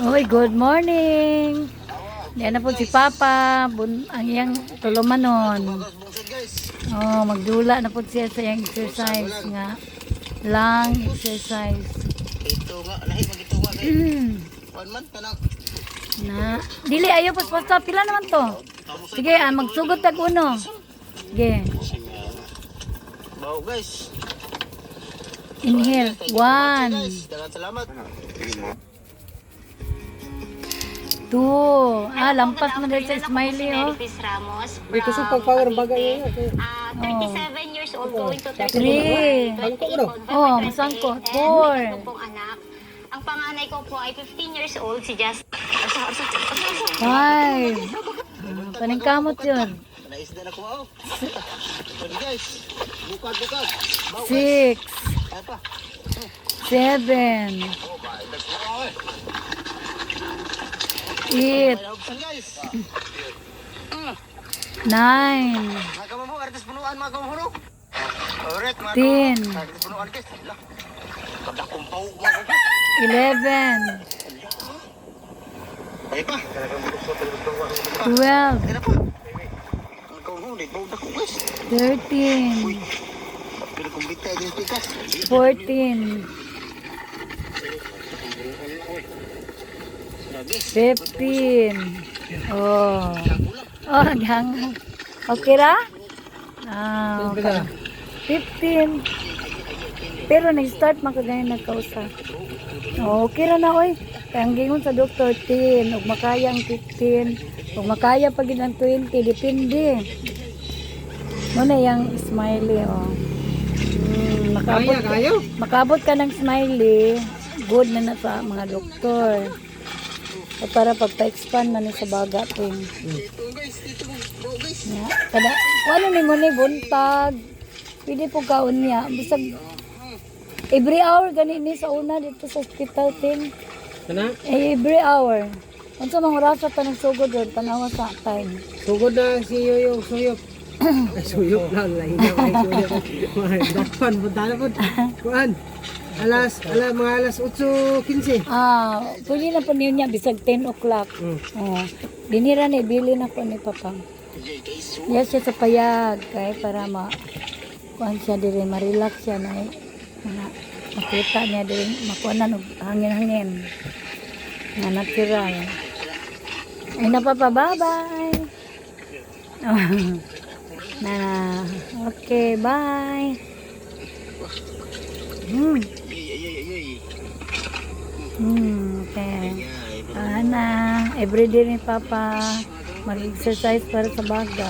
Oy, good morning. Yan na po si Papa, ang iyang tulumanon. Oh, magdula na po siya sa iyang exercise nga. Lang exercise. Ito nga, lahi magito nga. One month ka lang. Na, dili ayo pas pila naman to. Sige, magsugod tag uno. Sige. Bawo guys. Inhale. 1, Dagan salamat. 2. Lampas mo dahil sa smiley, oh. Meripis Ramos from Ito sa pag-power ang bagay yun. 37 years old going to 3. 38. Oh, masangkot. 4. Ito pong anak. Ang panganay ko po ay 15 years old, si Just. 5. Paningkamot yun. Naisda na ko ako. Sorry guys. Bukad. Bawo 6. guys. Ay pa. 7. 8. Buksan guys. 9. Mga mo, artis punuan mga kamamuro. Alright mga 10. artis punuan guys. Kada kumpaw mga kamamuro. 11. Ay pa. 12. Kaya pa. Ang kamamuro, di bawda ko guys. 13. Pero kung bitay din pikas. 14. 15. Oh. Oh, hanggang. Okay ra? Okay. 15. Pero nag-start man ko ganyan nagkausa. Oh, okay ra na oy. Kaya ang gingon sa doktor 10, ug makaya ang 15, ug makaya pag ang 20, depende. Muna yung smiley, oh. Makabot ka ng smiley, good na na sa mga doktor. O para pagpa-expand man sa baga ting. Ya, kada wala ni mo ni buntag. Pwede po kaon niya. Bisag every hour gani ni sa una dito sa hospital ting. Kana? Every hour. Unsa mang oras ta nang sugod ron tanawa sa time. Sugod na si Yoyo, suyop. Ay, suyop lang. Lahi na ay suyop. Dakpan, punta na po. Kuan. Mga alas 8:15. Pwede na po niya bisag 10 o'clock. Oh, dinira ni bili na po ni Papa. Yes, siya sa payag kay para kuan siya dire ma-relax siya na makita niya dire makuanan og hangin-hangin. Nga natural. Ay na Papa, bye-bye. Okay, bye. Okay. Everyday ni Papa mag-exercise para sa baga.